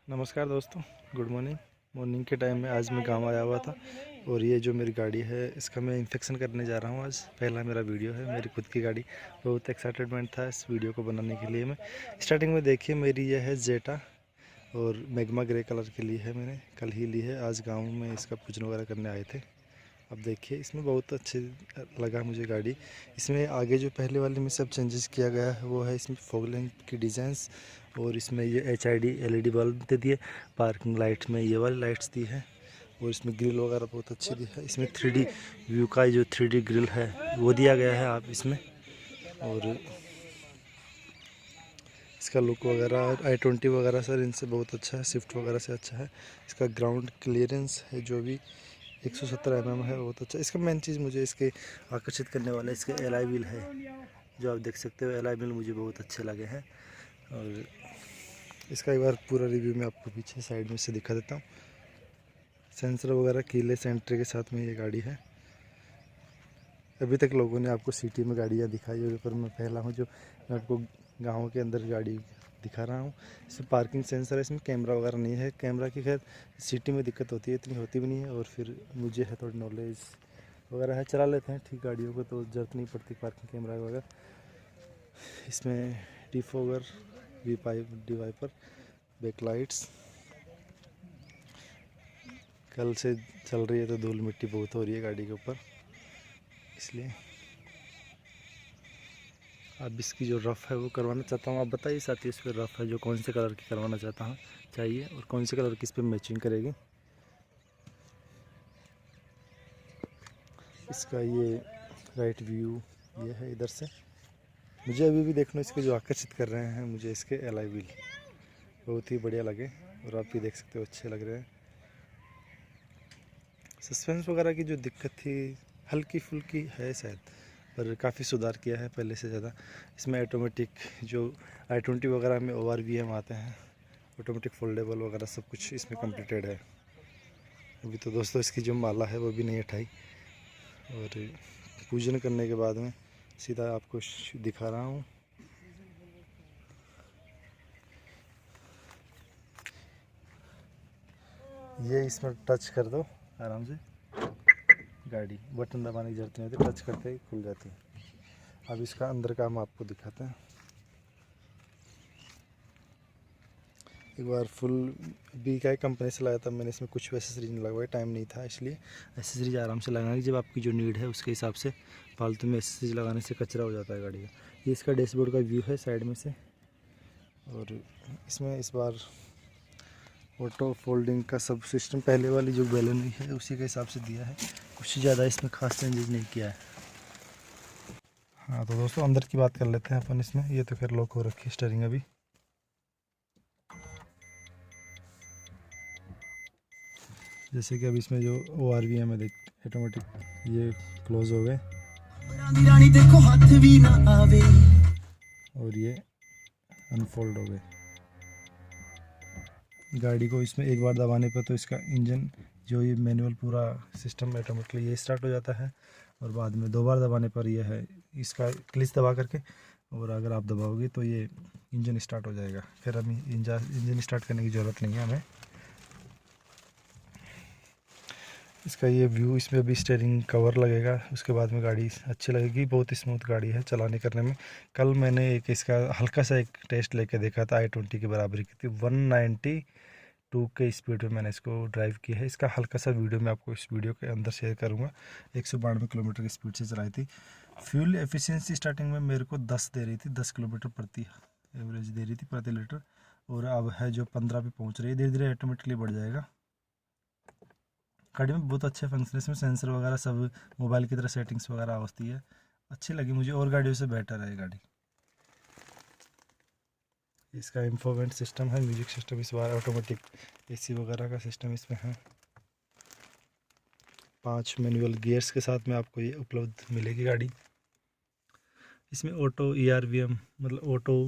नमस्कार दोस्तों, good morning. Morning के टाइम में आज मैं गांव आया हुआ था और ये जो मेरी गाड़ी है इसका मैं इंस्पेक्शन करने जा रहा हूं। आज पहला मेरा वीडियो है, मेरी खुद की गाड़ी। बहुत एक्साइटेडमेंट था इस वीडियो को बनाने के लिए। मैं स्टार्टिंग में देखिए, मेरी यह है जेटा और मैग्मा ग्रे कलर की ली है, मैंने कल ही ली है। आज गाँव में इसका पूजन वगैरह करने आए थे। अब देखिए, इसमें बहुत अच्छे लगा मुझे गाड़ी। इसमें आगे जो पहले वाले में सब चेंजेस किया गया है वो है इसमें फॉग लैंप की डिज़ाइंस, और इसमें ये HID LED बल्ब दे दिए। पार्किंग लाइट में ये वाली लाइट्स दी है, और इसमें ग्रिल वगैरह बहुत अच्छी दी है। इसमें 3D व्यू का जो 3D ग्रिल है वो दिया गया है आप इसमें। और इसका लुक वगैरह i20 वगैरह सर इनसे बहुत अच्छा है, स्विफ्ट वगैरह से अच्छा है। इसका ग्राउंड क्लियरेंस है जो भी 170 mm है, बहुत अच्छा। इसका मेन चीज़ मुझे इसके आकर्षित करने वाला इसके एलॉय व्हील है, जो आप देख सकते हो। एलॉय व्हील मुझे बहुत अच्छे लगे हैं। और इसका एक बार पूरा रिव्यू मैं आपको पीछे साइड में से दिखा देता हूँ। सेंसर वगैरह कीलेस एंट्री के साथ में ये गाड़ी है। अभी तक लोगों ने आपको सिटी में गाड़ियाँ दिखाई होगी, पर मैं पहला हूँ जो मैं आपको गाँव के अंदर गाड़ी दिखा रहा हूँ। इसमें पार्किंग सेंसर है, इसमें कैमरा वगैरह नहीं है। कैमरा की खैर सिटी में दिक्कत होती है, इतनी होती भी नहीं है। और फिर मुझे है थोड़ी नॉलेज वगैरह है, चला लेते हैं ठीक गाड़ियों को, तो ज़रूरत नहीं पड़ती पार्किंग कैमरा वगैरह। इसमें defogger, D wiper, back lights. कल से चल रही है तो धूल मिट्टी बहुत हो रही है गाड़ी के ऊपर, इसलिए अब इसकी जो रफ़ है वो करवाना चाहता हूँ। आप बताइए साथी, इस पर रफ़ है जो कौन से कलर की करवाना चाहता हूँ चाहिए, और कौन से कलर की इस पर मैचिंग करेगी। इसका ये राइट व्यू ये है इधर से। मुझे अभी भी देखना, इसके जो आकर्षित कर रहे हैं मुझे इसके एलॉय व्हील बहुत ही बढ़िया लगे, और आप भी देख सकते हो अच्छे लग रहे हैं। सस्पेंस वगैरह की जो दिक्कत थी हल्की फुल्की है शायद, पर काफ़ी सुधार किया है पहले से ज़्यादा। इसमें ऑटोमेटिक जो i20 वगैरह में ORVM आते हैं, ऑटोमेटिक फोल्डेबल वगैरह सब कुछ इसमें कंप्लीटेड है। अभी तो दोस्तों इसकी जो माला है वो भी नहीं हटाई, और पूजन करने के बाद में सीधा आपको दिखा रहा हूँ। ये इसमें टच कर दो आराम से, गाड़ी बटन दबाने की जरूरत नहीं होती, टच करते ही खुल जाती है। अब इसका अंदर का हम आपको दिखाते हैं एक बार फुल। बी का कंपनी से लाया था मैंने, इसमें कुछ एसेसरीज नहीं लगवाई, टाइम नहीं था, इसलिए एसेसरीज आराम से लगानी जब आपकी जो नीड है उसके हिसाब से। फालतू में एसेसरीज लगाने से कचरा हो जाता है गाड़ी का। ये इसका डैशबोर्ड का व्यू है साइड में से, और इसमें इस बार ऑटो फोल्डिंग का सब सिस्टम पहले वाली जो बैलून है उसी के हिसाब से दिया है, कुछ ज़्यादा इसमें खास चेंजेस नहीं किया है। हाँ तो दोस्तों अंदर की बात कर लेते हैं अपन इसमें। ये तो खैर लॉक हो रखी है स्टीयरिंग अभी। जैसे कि अब इसमें जो ORVM है, देख ऑटोमेटिक ये क्लोज हो गए, और ये अनफोल्ड हो गए। गाड़ी को इसमें एक बार दबाने पर तो इसका इंजन जो ये मैनुअल पूरा सिस्टम ऑटोमेटिकली ये स्टार्ट हो जाता है, और बाद में 2 बार दबाने पर ये है इसका क्लिच दबा करके, और अगर आप दबाओगे तो ये इंजन स्टार्ट हो जाएगा। फिर हमें इंजन स्टार्ट करने की ज़रूरत नहीं है हमें। इसका ये व्यू, इसमें अभी स्टीयरिंग कवर लगेगा, उसके बाद में गाड़ी अच्छी लगेगी। बहुत स्मूथ गाड़ी है चलाने करने में। कल मैंने एक इसका हल्का सा एक टेस्ट लेके देखा था, i20 की बराबरी की थी। 192 के स्पीड में मैंने इसको ड्राइव किया है। इसका हल्का सा वीडियो मैं आपको इस वीडियो के अंदर शेयर करूँगा। 192 किलोमीटर की स्पीड से चलाई थी। फ्यूल एफिशिएंसी स्टार्टिंग में मेरे को 10 दे रही थी, 10 किलोमीटर प्रति एवरेज दे रही थी प्रति लीटर, और अब है जो 15 पे पहुँच रही है। धीरे धीरे ऑटोमेटिकली बढ़ जाएगा। गाड़ी में बहुत अच्छे फंक्शन है, इसमें सेंसर वगैरह सब मोबाइल की तरह सेटिंग्स वगैरह होती है, अच्छी लगी मुझे, और गाड़ियों से बेटर है गाड़ी। इसका इंफोटेनमेंट सिस्टम है, म्यूजिक सिस्टम इस बार, ऑटोमेटिक AC वगैरह का सिस्टम इसमें है। 5 मैनुअल गियर्स के साथ में आपको ये उपलब्ध मिलेगी गाड़ी। इसमें ऑटो ERVM मतलब ऑटो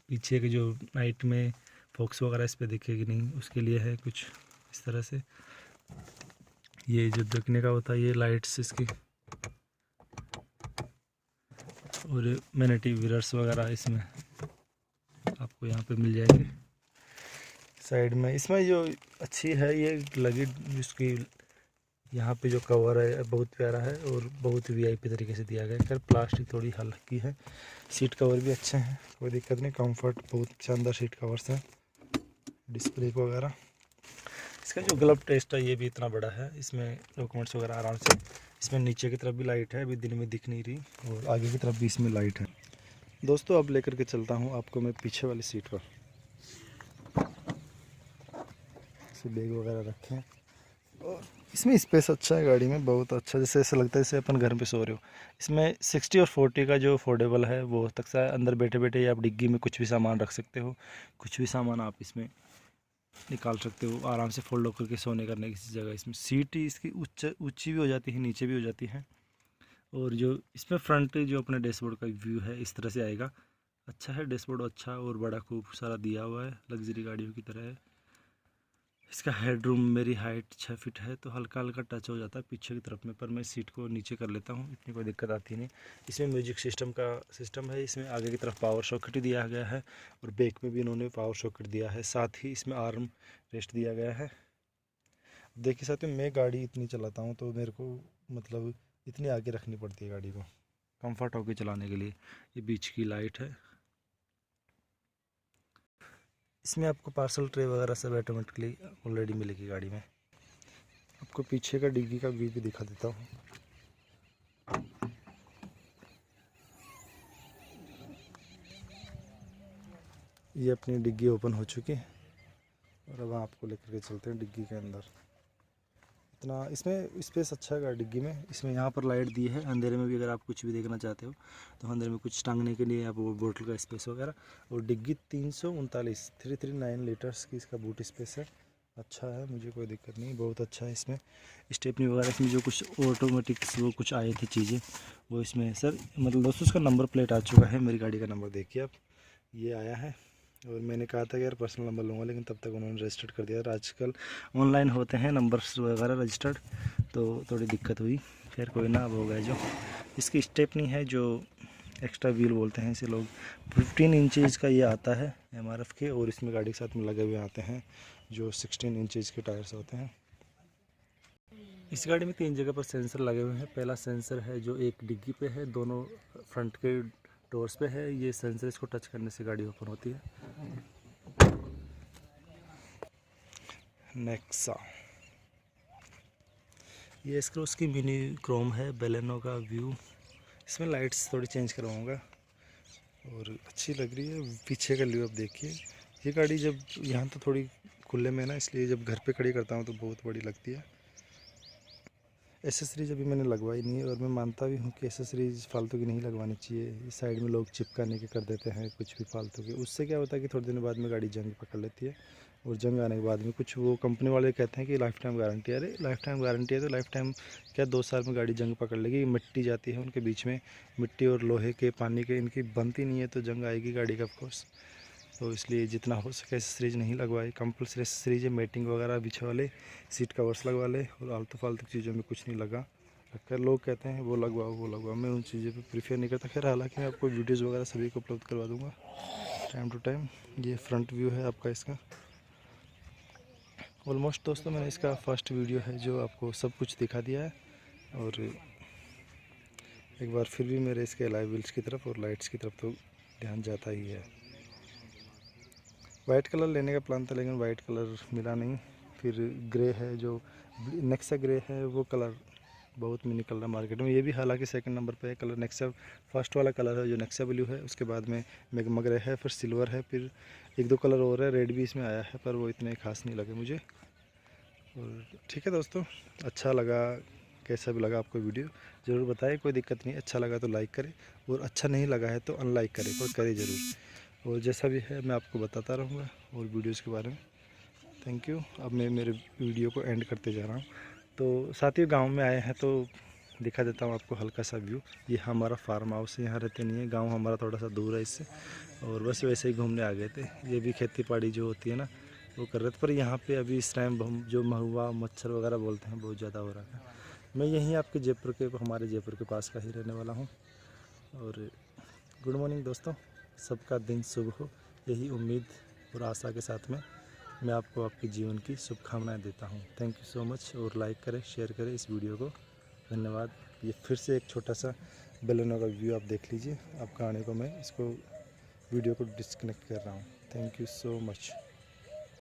पीछे के जो नाइट में फॉक्स वगैरह इस पर दिखेगी नहीं, उसके लिए है कुछ इस तरह से। ये जो देखने का होता है ये लाइट्स इसकी, और मैग्नेटिक मिरर्स वगैरह इसमें आपको यहाँ पे मिल जाएंगे। साइड में इसमें जो अच्छी है ये लगी, जिसकी यहाँ पे जो कवर है बहुत प्यारा है और बहुत वीआईपी तरीके से दिया गया है। खैर प्लास्टिक थोड़ी हल्की है, सीट कवर भी अच्छे हैं, कोई दिक्कत नहीं, कंफर्ट बहुत शानदार सीट कवर्स हैं, डिस्क ब्रेक वगैरह। इसका जो ग्लब टेस्ट है ये भी इतना बड़ा है, इसमें डॉक्यूमेंट्स वगैरह आराम से, इसमें नीचे की तरफ भी लाइट है, अभी दिन में दिख नहीं रही, और आगे की तरफ भी इसमें लाइट है। दोस्तों अब लेकर के चलता हूँ आपको मैं पीछे वाली सीट पर, बैग वगैरह रखे हैं और इसमें स्पेस अच्छा है गाड़ी में, बहुत अच्छा, जैसे ऐसा लगता है जैसे अपन घर पे सो रहे हो। इसमें 60 और 40 का जो अफोर्डेबल है वो हो सकता है, अंदर बैठे बैठे आप डिग्गी में कुछ भी सामान रख सकते हो, कुछ भी सामान आप इसमें निकाल सकते हो, आराम से फोल्ड होकर के सोने करने किसी जगह। इसमें सीट इसकी ऊंची भी हो जाती है, नीचे भी हो जाती है, और जो इसमें फ्रंट जो अपने डैशबोर्ड का व्यू है इस तरह से आएगा। अच्छा है डैशबोर्ड, अच्छा और बड़ा खूब सारा दिया हुआ है, लग्जरी गाड़ियों की तरह है। इसका हेडरूम मेरी हाइट 6 फीट है तो हल्का हल्का टच हो जाता है पीछे की तरफ में, पर मैं सीट को नीचे कर लेता हूँ, इतनी कोई दिक्कत आती नहीं। इसमें म्यूजिक सिस्टम का सिस्टम है, इसमें आगे की तरफ पावर सॉकेट दिया गया है और बैक में भी इन्होंने पावर सॉकेट दिया है, साथ ही इसमें आर्म रेस्ट दिया गया है। देखिए साथियों, मैं गाड़ी इतनी चलाता हूँ तो मेरे को मतलब इतनी आगे रखनी पड़ती है गाड़ी को कंफर्ट होकर चलाने के लिए। ये बीच की लाइट है, इसमें आपको पार्सल ट्रे वगैरह सब ऑटोमेटिकली ऑलरेडी मिलेगी गाड़ी में। आपको पीछे का डिग्गी का व्यू भी दिखा देता हूँ। ये अपनी डिग्गी ओपन हो चुकी है और अब आपको लेकर के चलते हैं डिग्गी के अंदर। इतना इसमें स्पेस अच्छा है डिग्गी में। इसमें यहाँ पर लाइट दी है, अंधेरे में भी अगर आप कुछ भी देखना चाहते हो तो अंधेरे में कुछ टांगने के लिए आप वो बोतल का स्पेस वगैरह। और डिग्गी 339 लीटर्स की इसका बूट स्पेस है, अच्छा है, मुझे कोई दिक्कत नहीं, बहुत अच्छा है। इसमें स्टेपनी वगैरह, इसमें जो कुछ ऑटोमेटिक वो कुछ आए थे चीज़ें वो इसमें है सर। मतलब दोस्तों उसका नंबर प्लेट आ चुका है, मेरी गाड़ी का नंबर देखिए आप, ये आया है। और मैंने कहा था कि यार पर्सनल नंबर लूँगा, लेकिन तब तक उन्होंने रजिस्टर्ड कर दिया। आजकल ऑनलाइन होते हैं नंबर्स वगैरह रजिस्टर्ड, तो थोड़ी दिक्कत हुई, खैर कोई ना, अब हो गया। जो इसकी स्टेपनी है जो एक्स्ट्रा व्हील बोलते हैं इसे लोग, 15 इंचज़ का ये आता है MRF के, और इसमें गाड़ी के साथ में लगे हुए आते हैं जो 16 इंचज़ के टायर्स होते हैं। इस गाड़ी में 3 जगह पर सेंसर लगे हुए हैं। पहला सेंसर है जो एक डिग्गी पे है, दोनों फ्रंट के डोर्स पे है। ये सेंसर, इसको टच करने से गाड़ी ओपन होती है। नेक्सा, ये इसका उसकी मिनी क्रोम है, बेलेनो का व्यू। इसमें लाइट्स थोड़ी चेंज करवाऊँगा और अच्छी लग रही है। पीछे का व्यू आप देखिए, ये गाड़ी जब यहाँ तो थोड़ी खुले में ना, इसलिए जब घर पे खड़ी करता हूँ तो बहुत बड़ी लगती है। एसेसरीज अभी मैंने लगवाई नहीं है, और मैं मानता भी हूँ कि एसेसरीज फालतू की नहीं लगवानी चाहिए। साइड में लोग चिपकाने के कर देते हैं कुछ भी फालतू के, उससे क्या होता है कि थोड़े दिनों बाद में गाड़ी जंग पकड़ लेती है, और जंग आने के बाद में कुछ वो कंपनी वाले कहते हैं कि लाइफ टाइम गारंटी है। अरे लाइफ टाइम गारंटी है तो लाइफ टाइम क्या, 2 साल में गाड़ी जंग पकड़ लेगी। मिट्टी जाती है उनके बीच में, मिट्टी और लोहे के पानी के इनकी बनती नहीं है, तो जंग आएगी गाड़ी का ऑफकोर्स। तो इसलिए जितना हो सके एसेसरीज नहीं लगवाए। कंपल्सरी एसेसरीज है, मैटिंग वगैरह बिछवा ले, सीट कवर्स लगवा ले, और आलतू फालतू चीज़ों में कुछ नहीं लगा रखकर। लोग कहते हैं वो लगवाओ वो लगवाओ, मैं उन चीज़ों पे प्रीफर नहीं करता। खैर हालांकि मैं आपको वीडियोज़ वगैरह सभी को उपलब्ध करवा दूँगा टाइम टू टाइम। ये फ्रंट व्यू है आपका इसका। ऑलमोस्ट दोस्तों मैंने इसका फर्स्ट वीडियो है जो आपको सब कुछ दिखा दिया है, और एक बार फिर भी मेरे इसके अलॉय व्हील्स की तरफ और लाइट्स की तरफ तो ध्यान जाता ही है। वाइट कलर लेने का प्लान था, लेकिन वाइट कलर मिला नहीं। फिर ग्रे है जो नेक्सा ग्रे है, वो कलर बहुत में निकल रहा है मार्केट में। ये भी हालांकि सेकंड नंबर पे है कलर। नेक्सा फर्स्ट वाला कलर है जो नेक्सा ब्लू है, उसके बाद में मैग्मा ग्रे है, फिर सिल्वर है, फिर 1-2 कलर और है, रेड भी इसमें आया है, पर वो इतने खास नहीं लगे मुझे। और ठीक है दोस्तों, अच्छा लगा, कैसा भी लगा आपको वीडियो ज़रूर बताएं, कोई दिक्कत नहीं। अच्छा लगा तो लाइक करें, और अच्छा नहीं लगा है तो अनलाइक करें, पर करें ज़रूर। और जैसा भी है मैं आपको बताता रहूँगा और वीडियोज़ के बारे में। Thank you. अब मैं मेरे वीडियो को एंड करते जा रहा हूँ। तो साथियों गांव में आए हैं तो दिखा देता हूँ आपको हल्का सा व्यू। ये हमारा फार्म हाउस है, यहाँ रहते नहीं है, गांव हमारा थोड़ा सा दूर है इससे, और बस वैसे ही घूमने आ गए थे। ये भी खेती बाड़ी जो होती है ना वो कर रहे थे, पर यहाँ पे अभी इस टाइम हम जो महुआ मच्छर वगैरह बोलते हैं बहुत ज़्यादा हो रहा है। मैं यहीं आपके जयपुर के, हमारे जयपुर के पास का ही रहने वाला हूँ। और गुड मॉर्निंग दोस्तों, सबका दिन शुभ हो, यही उम्मीद और आशा के साथ में मैं आपको आपके जीवन की शुभकामनाएं देता हूं। Thank you so much. और लाइक करें, शेयर करें इस वीडियो को। धन्यवाद। ये फिर से एक छोटा सा बेलेनो का व्यू आप देख लीजिए। आपका आने को मैं इसको वीडियो को डिस्कनेक्ट कर रहा हूँ। Thank you so much.